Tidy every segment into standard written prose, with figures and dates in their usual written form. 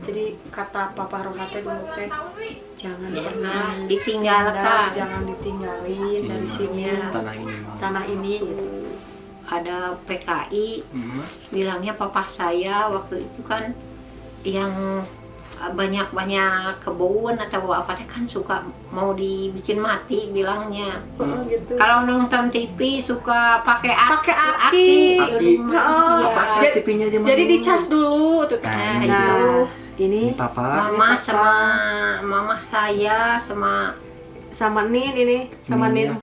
Jadi kata Papa Rohat teh dulu teh jangan pernah ditinggalkan, jangan ditinggalin dari sini tanah ini gitu. Ada PKI bilangnya papa saya waktu itu kan yang banyak kebun atau apa teh kan suka mau dibikin mati bilangnya. Gitu. Kalau nonton TV suka pakai aki. Jadi dicas dulu tuh. Itu ini papa, mama sama mama saya sama Nin ini sama Nin.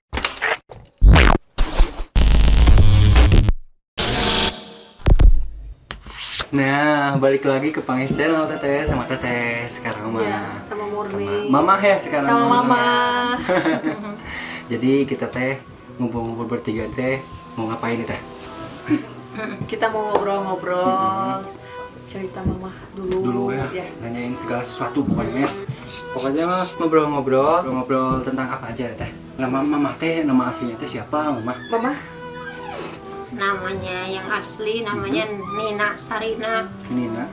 Nah, balik lagi ke Pangis Channel Teteh sama Teteh sekarang mah. Ya, sama Murni. Sama Mama ya sekarang. Sama Mama. Jadi kita teh ngumpul-ngumpul bertiga teh mau ngapain nih teh? Kita mau ngobrol-ngobrol. Cerita Mama dulu ya. Nanyain segala sesuatu pokoknya. Pokoknya mah ngobrol tentang apa aja teh. Nama Mama teh, nama aslinya teh siapa, Mama? Mama namanya yang asli namanya Nina Sarina. Nina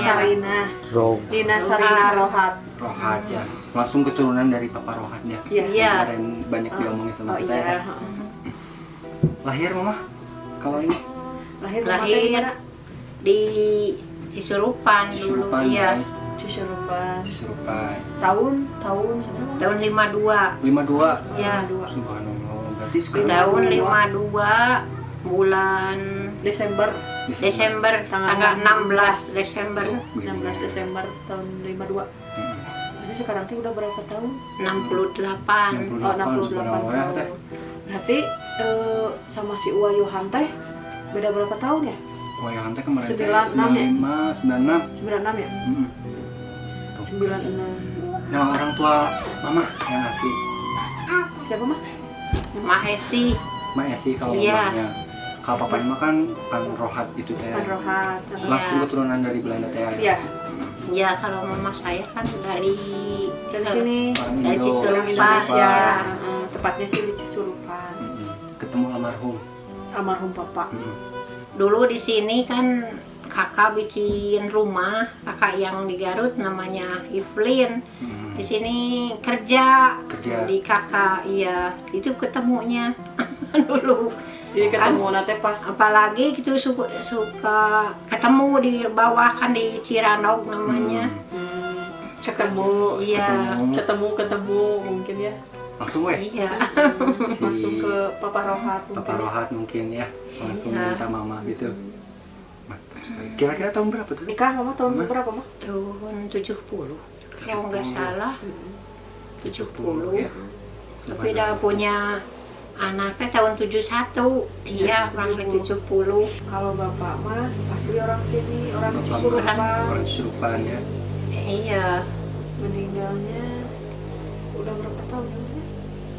Sarina Rohat. Rohat ya. Langsung keturunan dari Papa Rohat ya. Iya. Kemarin banyak diomongin sama kita iya. ya. Lahir Mama? Kalau ini? Lahir di Cisurupan dulu. Iya. Cisurupan. Tahun seberapa? Tahun 52. 52. Iya. Subhanallah. Berarti sekarang tahun 52 bulan Desember tanggal 16 Desember 16 Desember tahun 52. Berarti sekarang tuh udah berapa tahun? 68. 68 tahun. Berarti sama si Uwa Yohan teh beda berapa tahun ya? Uwa Yohan teh kemarin 96 ya? 96. Nama orang tua Mama yang ngasih. Siapa mah? Mahesi. Mahesi kalau mamanya. Kalau papanya mah kan Rohat gitu teh. Rohat. Langsung keturunan dari Belanda teh. Iya. Ya kalau mama saya kan dari sini, dari Cisurupan Indonesia. Ya. Tepatnya sih di Cisurupan. Ketemu almarhum Papa. Dulu di sini kan kakak bikin rumah, kakak yang di Garut namanya Evelyn. Di sini kerja di kakak, iya itu ketemunya dulu. Jadi ketemu nanti pas. Apalagi gitu suka ketemu di bawah kan di Ciranok namanya. Ketemu, iya. Ketemu mungkin ya. Langsung Iya. Langsung ke Papa Rohat. Papa Rohat mungkin ya. Langsung minta Mama gitu. Kira-kira tahun berapa tuh? Nikah Mama tahun berapa mah? Tahun 70. Kalau nggak salah 70. Ya. Tapi udah punya anaknya tahun 71. Iya, orang 70. Kalau Bapak mah asli orang sini, orang Cisurupan ya. Iya. Meninggalnya udah berapa tahun ya?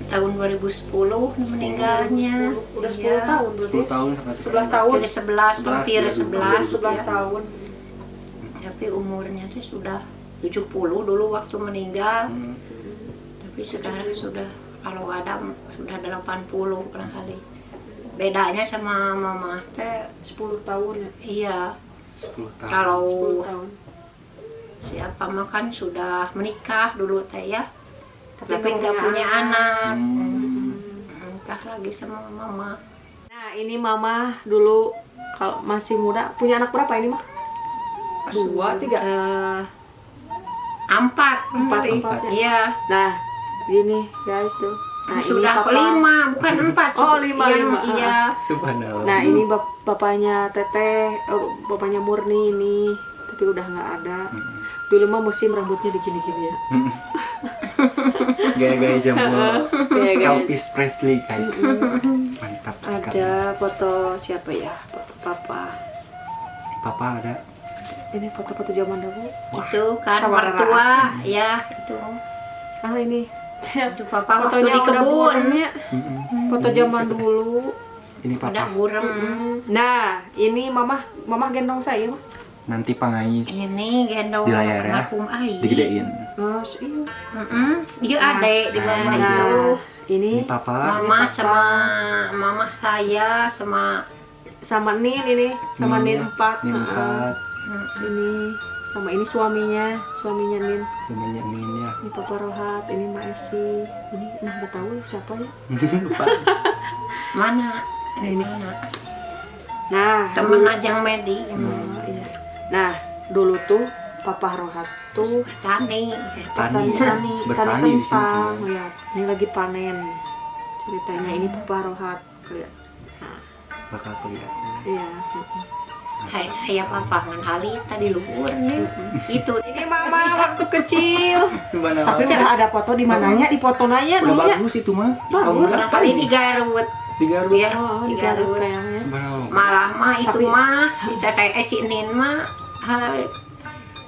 Tahun 2010 meninggalnya. Udah 10 tahun berarti. 10 tahun sampai 11 tahun. Jadi 11, hampir 11. 11 tahun. Tapi umurnya tuh sudah 70 dulu waktu meninggal. Tapi sekarang sudah kalau ada sudah 80 barangkali. Bedanya sama mama teh 10 tahun ya. Iya. 10 tahun. Kalau 10 tahun. siapa mah kan sudah menikah dulu teh ya. Tapi nggak punya anak. Nikah lagi sama mama. Nah, ini Mama dulu kalau masih muda punya anak berapa ini mah? 2, 3. 4. Iya. Nah, gini guys tuh. Nah, sudah ini Papa. 5, bukan 4. Oh, 5. Iya. Subhanallah. Nah, ini bapaknya Teteh, bapaknya Murni ini, tapi udah nggak ada. Dulu mah musim rambutnya digini-gini ya. Gaya-gaya jambul. Gaya-gaya. Elvis Presley guys. Mantap sekali. Ada foto siapa ya? Foto Papa. Papa ada. Ini foto-foto zaman dulu. Itu kan Sama mertua ya itu. Ah, ini. Itu papa waktu Fotonya di udah kebun. burem ya. Foto zaman dulu. Ini Udah Papa. burem. Nah, ini Mama gendong saya mah. Nanti Pangais Ini gendong di layar ya. almarhum Ai. Digedein. Oh, iya. Iya adek di mana itu. Nah, ini Papa. Mama sama mama saya sama sama Nin ini, sama Nin 4. Nin 4. Ini sama ini suaminya Nin. Semuanya Nin ya. Ini Papa Rohat, ini Ma Esi. Ini nggak tahu siapa ya. Lupa. Mana? Ini mana? Nah, Temen Ajang Medi. Oh, iya. Nah, dulu tuh Papa Rohat tuh Tani. Tani tani di sini kentang. tinggal. Ya, ini lagi panen. Ceritanya ini Papa Rohat. Kayak, Bakal kelihatan. iya. Kayak papa ngan hali tadi luhur nih. Itu Ini Mama waktu kecil. Subhanallah. Tapi sudah ada foto di mananya, di foto nanya Udah dulunya. bagus itu mah. Bagus. orang kali di Garut. Di Garut. Iya, Oh, di di Garut Garut. kayaknya. Subhanallah. Malah mah itu Tapi- mah si Teteh si Nin mah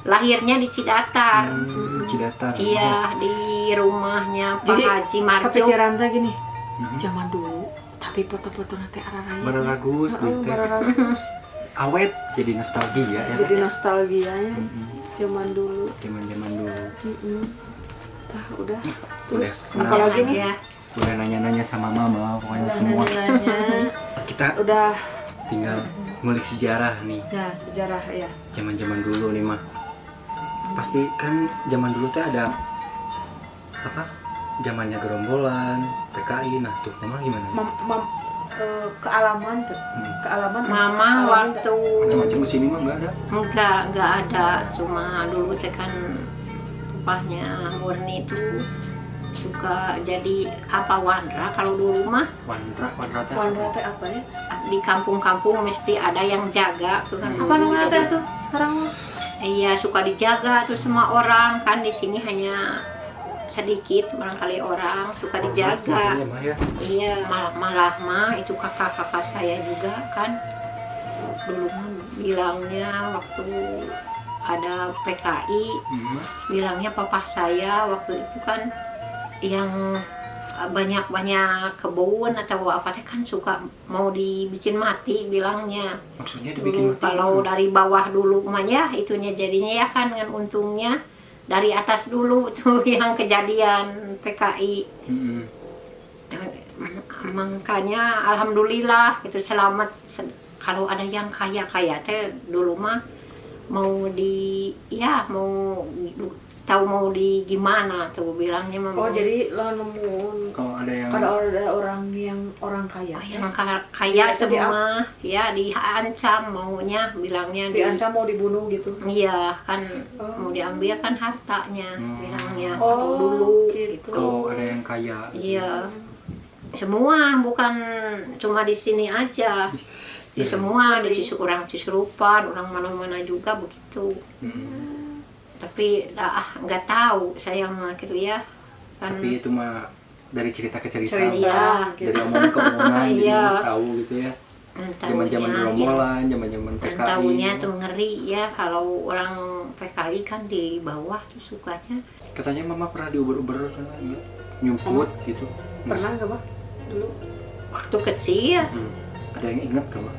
lahirnya di Cidatar. Cidatar. Iya, di rumahnya Pak Jadi, Haji Marjo. kepikiran teh gini, Mhm. zaman dulu, tapi foto-foto nanti arah-arahnya. Bararagus gitu teh. Bararagus. Awet jadi nostalgia ya. Jadi nostalgianya Mm-mm. zaman dulu. Zaman-zaman dulu. Udah. Udah, Terus kenal. apa lagi nih? aja. Udah nanya-nanya sama mama pokoknya Udah semua. nanya-nanya. Kita Udah. tinggal ngulik sejarah nih. Ya, sejarah ya. Zaman-zaman dulu nih mah. Pasti kan zaman dulu tuh ada apa? Zamannya gerombolan, PKI. Nah, tuh mama gimana? Kealaman tuh. Kealaman. Mama Alaman waktu Macam-macam kesini mah nggak ada. enggak ada, cuma dulu teh kan papahnya Murni itu suka jadi apa wandra kalau dulu mah Wandra teh. Wandra teh apa ya? di kampung-kampung mesti ada yang jaga tuh kan. Apa dulu. namanya Jadi, teh tuh? Sekarang mah? iya suka dijaga tuh semua orang kan di sini hanya sedikit barangkali orang suka dijaga. Makanya mah ya. Iya malah mah itu kakak-kakak saya juga kan dulu mah bilangnya waktu ada PKI Mhm. bilangnya papa saya waktu itu kan yang banyak-banyak kebun atau apa teh kan suka mau dibikin mati bilangnya. Maksudnya dibikin mati. Kalau dari bawah dulu mah ya itunya jadinya ya kan dengan untungnya dari atas dulu tuh yang kejadian PKI. Mhm. Makanya alhamdulillah itu selamat. Kalau ada yang kaya teh dulu mah mau tahu mau di gimana tuh bilangnya mah Oh, mau- jadi lo nemuin Kalau ada yang ada orang yang orang kaya. yang kaya Iya, semua ya diancam maunya bilangnya Diancam mau dibunuh gitu. iya kan Oh. mau diambil kan hartanya bilangnya Oh, kalau dulu gitu. kalau ada yang kaya. iya semua bukan cuma di sini aja di semua di orang Cisurupan orang mana-mana juga begitu tapi nggak tahu saya mah gitu ya kan Tapi itu mah dari cerita ke cerita. Cerita. iya gitu. Dari omongan ke omongan jadi Iya. tahu gitu ya. Zaman-zaman tahunya ya. gerombolan, zaman-zaman PKI. Tahunya tuh ngeri ya kalau orang PKI kan di bawah tuh sukanya Katanya mama pernah diuber-uber kan, ya? Nyumput gitu. Pernah gak, Bang? Dulu. waktu kecil Ada yang ingat gak, Mah?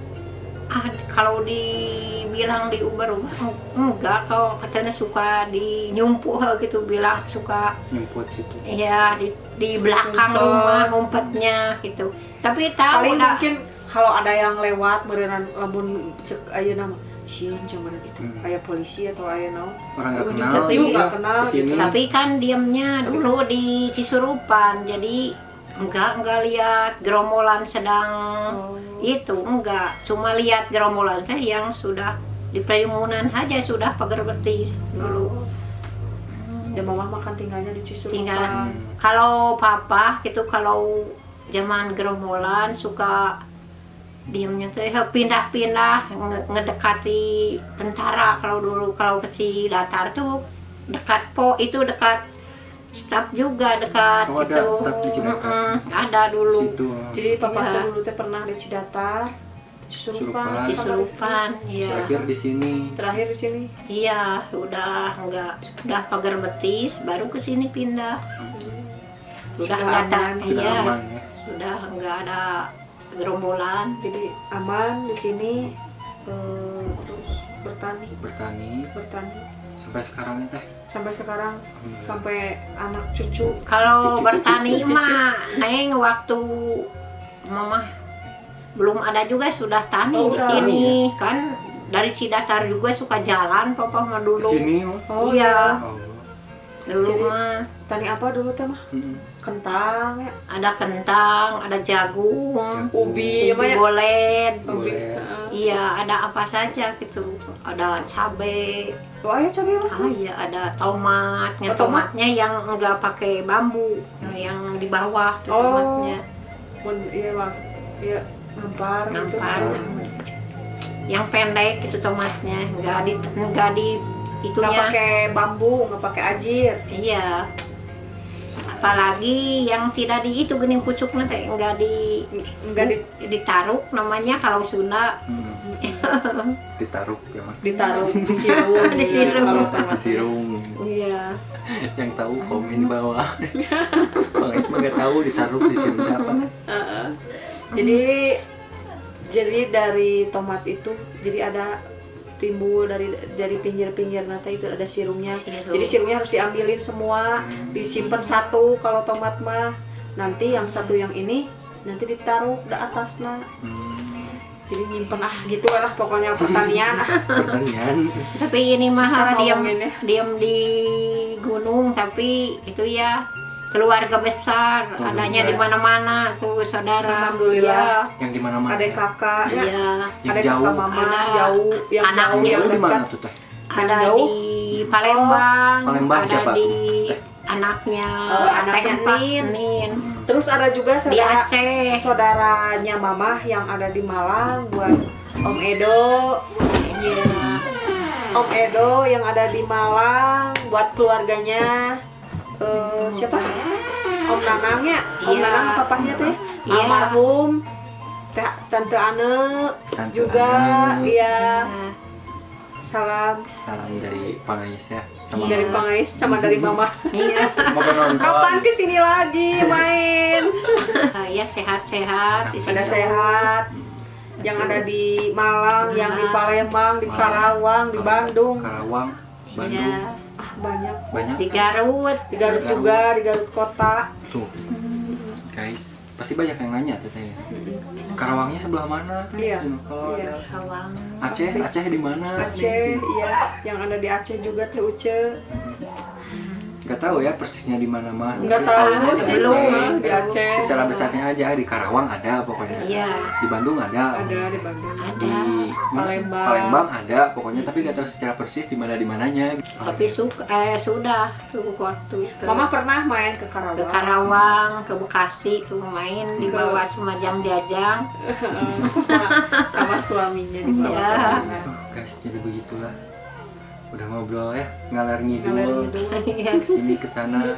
kalau dibilang diuber-uber enggak kalau katanya suka di nyumpuh gitu bilang suka Nyumput gitu. ya di belakang Ngumpet. rumah ngumpetnya gitu tapi tahu Paling dah mungkin kalau ada yang lewat beneran lamun cek ayeuna mah sieun cuman itu aya polisi atau aya naon. Orang nggak Udah kenal. tapi gitu nggak ya, kenal kesini. gitu. tapi kan diamnya dulu di Cisurupan jadi enggak lihat gerombolan sedang itu enggak cuma lihat gerombolan teh yang sudah di perimunan aja sudah pagar betis dulu Dan mama makan tinggalnya di Cisurupan. tinggal kalau papa gitu kalau zaman gerombolan suka diamnya teh pindah-pindah ngedekati tentara kalau dulu kalau kecil datar tuh dekat itu dekat staf juga dekat Oh, ada itu staf di Cidatar. ada dulu Situ. Jadi papa Iya. tuh dulu teh pernah di Cidatar, Cisurupan, Cisurupan iya Terakhir di sini. Terakhir di sini. iya udah pagar betis baru ke sini pindah sudah Sudah nggak aman, Sudah iya aman ya. sudah nggak ada gerombolan Jadi aman di sini. Terus Bertani bertani sampai sekarang teh. sampai sekarang, sampai anak cucu. kalau Cucu, bertani cucu. mah neng waktu mama belum ada juga sudah tani Oh, di udah. sini kan dari Cidatar juga suka jalan papa mah dulu. Sini mah. Oh Iya. Oh. Dulu Jadi- mah Tani apa dulu teh mah? Mm-mm. Kentang ya. ada kentang, ada jagung, Ubi, ubi ya, bolen. Ubi. Boleh. Iya, ada apa saja gitu. Ada cabe. Oh ya coba mah. Ah iya, ada tomatnya. Oh, tomat? Tomatnya yang enggak pakai bambu, yang di bawah tuh Oh. tomatnya. Iya bang. Iya ngampar gitu. Nampar. Yang pendek itu tomatnya, enggak di Nggak itunya. pakai bambu, nggak pakai ajir. Iya. Apalagi yang tidak di itu gening pucuk nanti enggak ditaruh namanya kalau Sunda. Ditaruh ya mah. ditaruh di sirung. Disirung. Kalau tomat. Disirung. Iya. Yang tahu komen di bawah. Bang Is mah nggak tahu ditaruh di sini apa. Jadi dari tomat itu jadi ada timbul dari pinggir-pinggir nanti itu ada sirungnya. Sirum. Jadi sirungnya harus diambilin semua, disimpan satu kalau tomat mah. Nanti yang satu yang ini nanti ditaruh di atas nah. Jadi nyimpen gitu lah pokoknya pertanian. Pertanian. Tapi ini mah Susah diam ngomonginnya. diam di gunung tapi itu ya keluarga besar Keluarga adanya besar. di mana-mana tuh saudara. Alhamdulillah. Yang di mana-mana. Ada kakak, Iya. ya. Yang Ada jauh. kakak mama Ada jauh, yang anak jauh Yang yang jauh di mana dekat. tuh teh? Ada Yang jauh? di Palembang, Palembang ada siapa? di Teh. anaknya Anaknya Tempat, Nin. Nin. Terus ada juga Di saudara Aceh. saudaranya mama yang ada di Malang buat Om Edo. Iya. Om Edo yang ada di Malang buat keluarganya. Siapa? Om Nanang ya? Om Iya. Nanang papahnya tuh ya? Iya. Almarhum. Tante Ane Tante juga. Ane. Iya. Nah, Salam Salam dari Pangais ya. Sama dari Pangais sama dari mama. iya. semoga nonton. Kapan kesini lagi main? Ya sehat-sehat di Pada sini. sehat. Yang ada di Malang, yang di Palembang, di Karawang, di Bandung. Karawang, Bandung. Iya. Ah banyak. Banyak. Di Garut. Di Garut juga, di Garut kota. Tuh. Guys, pasti banyak yang nanya teteh. Karawangnya sebelah mana? Teh? Iya. Kalau Iya. ada Karawang. Aceh di mana? Aceh, iya. Yang ada di Aceh juga tuh Uce. Gak tahu ya persisnya di mana mah. Nggak tahu Di sih, belum. Aceh. di Aceh. Secara besarnya aja di Karawang ada pokoknya. Iya. Di Bandung ada. Ada di Bandung. Di Ada. Palembang. ada pokoknya tapi gak tahu secara persis di mananya. Tapi sudah tuh waktu itu. Mama pernah main ke Ke Karawang. Karawang, ke Bekasi tuh main dibawa semacam jajang. sama suaminya di bawah Iya. sana. Guys, jadi begitulah. Udah ngobrol ya, ngalar Ngalir ngidul. ngidul. Iya. Kesini kesana.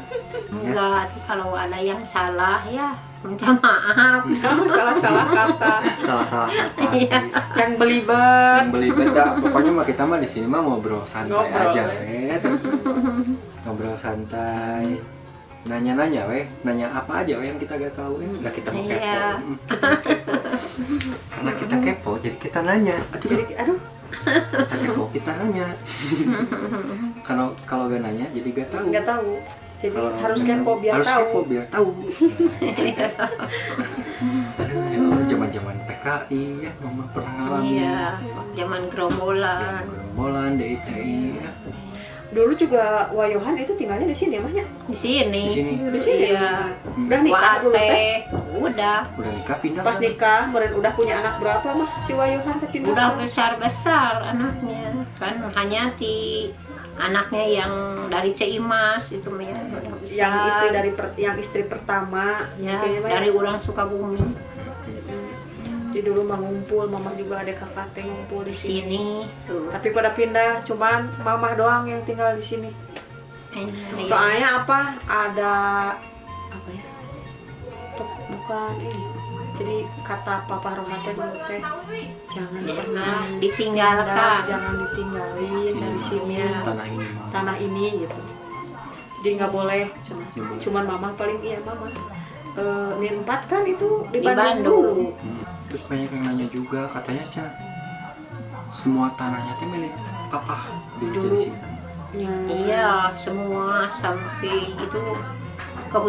Enggak, kalau ada yang salah ya minta maaf. Salah-salah kata. Salah-salah kata. Iya. Yang belibet. Yang beli beda, pokoknya mah kita mah di sini mah ngobrol santai Ngobrol, aja, ya. ngobrol santai, nanya-nanya, nanya apa aja, yang kita gak tahu, nggak kita mau kepo, Iya. Karena kita kepo, jadi kita nanya, Jadi aduh, kita kepo, kita nanya. Kalau gak nanya, jadi gak tahu. nggak tahu. Jadi Kalau harus nanya, kepo biar harus tahu. kepo biar tahu. Aduh, zaman-zaman PKI ya, mama pernah ngalamin. Iya, zaman gerombolan. Gerombolan, DITI ya. Dulu juga Wayohan itu tinggalnya di sini ya, Mahnya? Di sini. Di sini. Di sini. Iya. Udah nikah dulu teh. Waate, udah. Udah nikah pindah. Pas kan? nikah, meren udah punya anak berapa mah si Wayohan teh pindah? Udah besar-besar anaknya. Kan hanya anaknya yang dari Cimas itu mah ya udah besar. yang istri yang istri pertama ya, kayaknya mah dari orang Sukabumi di dulu mah ngumpul, mama juga ada kakak teh ngumpul di di sini. sini tuh. Tapi pada pindah, cuman mama doang yang tinggal di sini. Ini. Soalnya apa? Ada apa ya? Bukan ini. Jadi kata Papa Roma teh dulu teh jangan pernah Jangan pindah, ditinggalkan. jangan ditinggalin dari sini Tanah ini mah. tanah ini gitu. Jadi nggak boleh. Nggak boleh. Cuman mama paling iya mama. Nin 4 kan itu di Di Bandung dulu. Terus banyak yang nanya juga, katanya semua tanahnya teh milik papa dulu Dulu. dari sini. Ya. Iya, semua sampai itu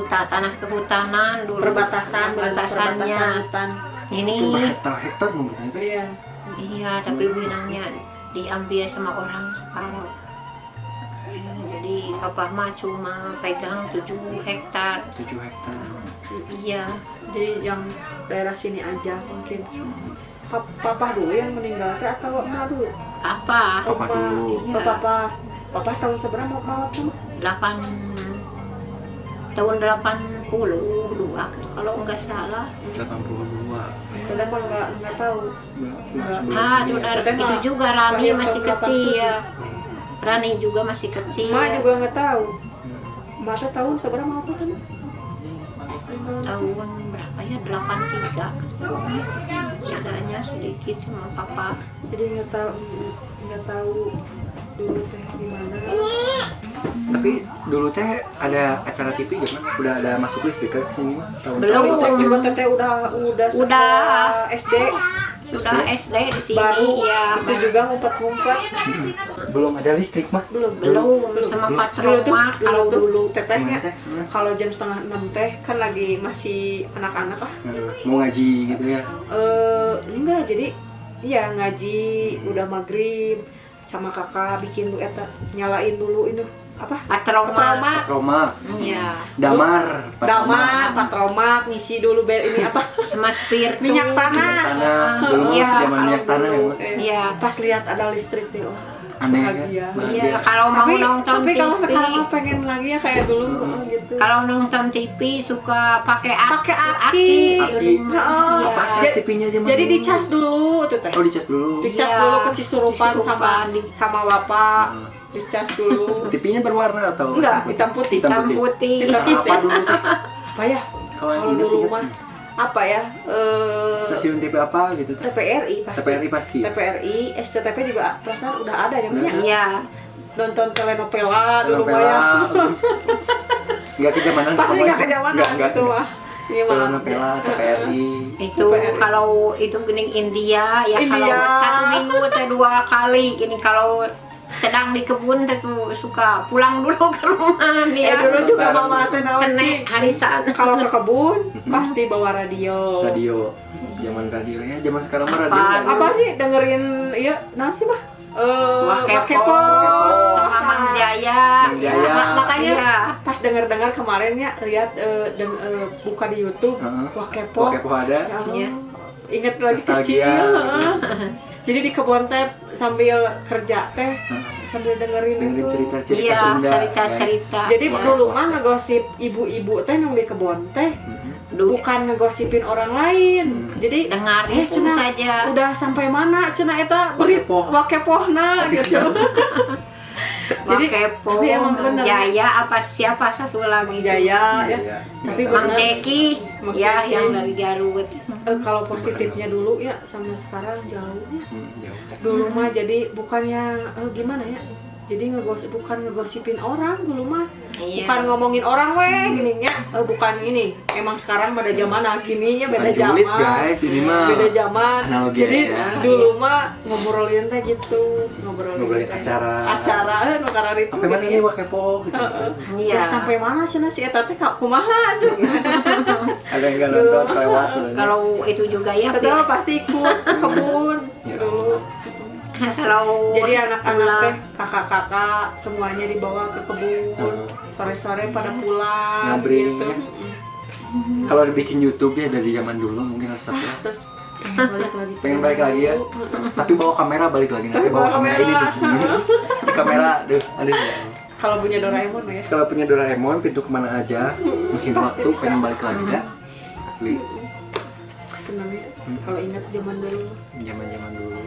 tanah kehutanan dulu. Perbatasan Perbatasannya. hutan. Ini Itu berhektar-hektar mungkin itu. Iya. iya, tapi bilangnya diambil sama orang separuh. Jadi papa mah cuma pegang 7 hektar. 7 hektar. Iya. Jadi yang daerah sini aja mungkin. Papa dulu yang meninggal teh atau emak dulu? Apa? Papa dulu. Iya. Papa tahun seberapa maut tuh? 82 kalau nggak salah. 82. Kita mah nggak tahu. Itu juga Rani masih kecil ya. Rani juga masih kecil. Emak juga nggak tahu. Emak tuh tahun seberapa maut tuh kan? Tahun berapa ya? 83. Bedanya sedikit sama papa. Jadi nggak tahu dulu teh gimana. Tapi dulu teh ada acara TV gitu kan? Udah ada masuk listrik ke sini mah? Belum. Listrik juga teteh udah sekolah SD. Sudah SD di sini Baru ya. itu juga ngumpet-ngumpet. Belum ada listrik mah? Belum Sama Dulu patroma kalau dulu. tetehnya Gimana, teh? kalau jam 5:30 teh kan lagi masih anak-anak lah. Mau ngaji gitu ya? Enggak, jadi iya ngaji udah maghrib sama kakak bikin tuh eta nyalain dulu ini apa? Patroma. Roma, Iya. damar, patroma ngisi dulu ini apa? Smart spiritu. Minyak tanah. Dulu Iya, masih zaman minyak tanah ya mah. Iya. Pas lihat ada listrik tuh Aneh kan? bahagia. Iya, kalau mau nonton tapi kalau TV. sekarang mah pengen lagi ya kayak dulu gitu. Kalau nonton TV suka pakai Pakai aki. Aki. Heeh. Apa acara Jadi- TV-nya aja mah? Jadi dicas dulu tuh teh. Oh, dicas dulu. Dicas Iya, dulu ke Cisurupan Cisurupan. sama bapak. Dicas dulu. TV-nya berwarna atau? Enggak, hitam putih. hitam putih. Apa dulu tuh? Apa ya? Kalau Kalau ingat dulu ingat mah apa ya? stasiun TV apa gitu tuh? TPRI pasti. TPRI pasti. TPRI, SCTV juga perasaan udah ada ya namanya. Iya. Nonton telenovela dulu mah ya. Enggak kejamanan Pasti pokoknya. nggak kejamanan Enggak. gitu mah. Gimana? Telenovela, TPRI. Itu kalau itu gening India ya kalau India. 1 minggu teh 2 kali. Ini kalau sedang di kebun teh tuh suka pulang dulu ke rumah nih ya. Dulu juga mama teh naon Senin sih? hari Sabtu. Kalau ke kebun pasti bawa radio. Radio. Zaman radio ya, zaman sekarang mah radio. Apaan? Apa sih dengerin iya naon sih mah? Wakepo sama Mang Jaya. Mang Jaya. Makanya Iya. pas dengar kemarin ya lihat dan buka di YouTube Wakepo. Wakepo ada. Ya Allah, Iya. ingat lagi Nostalgia. kecil. Jadi di kebun teh sambil kerja teh sambil dengerin Dengerin itu. cerita-cerita Iya, Sunda. cerita-cerita. Jadi Wah. dulu mah ngegosip ibu-ibu teh yang di kebun teh bukan ngegosipin orang lain. Jadi Dengar itu cenah, saja. udah sampai mana cenah eta berit Wakepoh. wakepohna gitu. Jadi Wakepo, tapi emang Mang bener. Jaya apa siapa satu lagi? Jaya ya. Iya. Tapi Mang bener. Jeki Mang ya Jeki. yang dari Garut. Kalau positifnya dulu ya sama sekarang jauh. Jauh. Dulu mah jadi bukannya gimana ya? Jadi bukan ngegosipin orang dulu mah. Iya. Bukan ngomongin orang gininya. Bukan ini. Emang sekarang pada zaman gini ya beda Bukan julid, zaman. guys, ini mah Beda zaman. analogi Jadi aja. dulu mah ngobrolin teh gitu. Ngobrolin teh. acara. Acara karena itu. Apa mana gini ini ya. Wakepo gitu. Iya. Ya sampai mana sih si eta teh kumaha cuy. Ada yang enggak nonton kelewat. Kalau itu juga ya. Tapi mah pasti ikut ke kebun Ya. dulu. Kalau Jadi anak-anak pulang, teh kakak-kakak semuanya dibawa ke kebun. Sore-sore pada pulang Ngabring, gitu. ya. Kalau dibikin YouTube ya dari zaman dulu mungkin resepnya. Terus pengen balik lagi. Pengen balik lagi ya. Tapi bawa kamera balik lagi nanti bawa kamera ini deh. Di kamera aduh. Kalau punya Doraemon ya. Kalau punya Doraemon pintu kemana aja, mesin Pasti waktu bisa. pengen balik lagi ya. Asli. Senangnya kalau ingat zaman dulu Zaman-zaman dulu.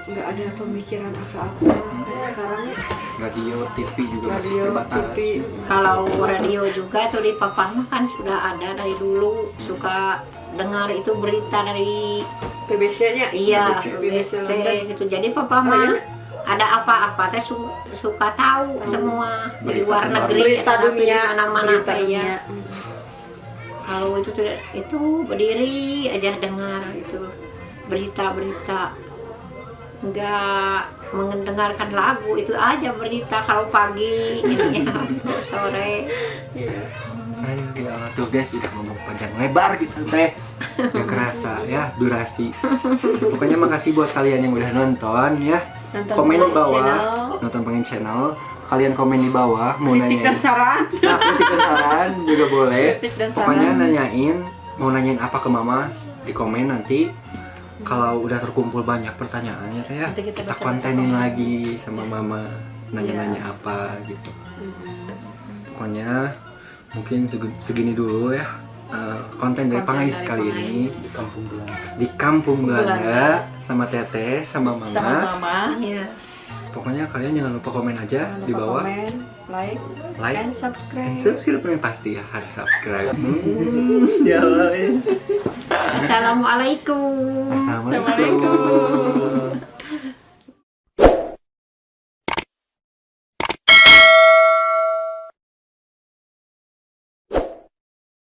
nggak ada pemikiran apa-apa kayak sekarang ya. Radio, TV juga masih Radio, terbatas. TV. kalau radio juga tuh di Papang mah kan sudah ada dari dulu. Suka dengar itu berita dari PBC-nya. iya BBC BBC London. gitu. Jadi Papa Oh, mah iya? ada apa-apa teh suka tahu semua di Berita luar terbaru. negeri Berita atau di dunia, mana-mana berita teh ya. dunia. Kalau itu berdiri aja dengar itu berita-berita, nggak mendengarkan lagu itu aja berita kalau pagi ininya sore. Aduh, ya Allah. Tuh guys, udah ngomong panjang lebar gitu teh. Gak kerasa ya durasi. Pokoknya makasih buat kalian yang udah nonton ya. Nonton komen di Pengis bawah. Channel. Nonton Pengis Channel. Kalian komen di bawah mau Kritik dan nanyain. saran. Nah, kritik dan saran juga boleh. Kritik dan Pokoknya saran. nanyain, mau nanyain apa ke mama di komen nanti. Kalau udah terkumpul banyak pertanyaannya teh ya, Nanti kita kita baca-baca kontenin komen. lagi sama mama, nanya-nanya Iya. apa gitu. Pokoknya mungkin segini dulu ya konten dari Konten Pengais dari kali ini Pengais. di Kampung Belanda Belanda. sama Teteh sama Mama. Sama mama. Iya. Pokoknya kalian jangan lupa komen aja Jangan di lupa bawah. komen, like, Like and subscribe. and subscribe yang pasti ya, harus subscribe. Ya Allah. Assalamualaikum. Assalamualaikum.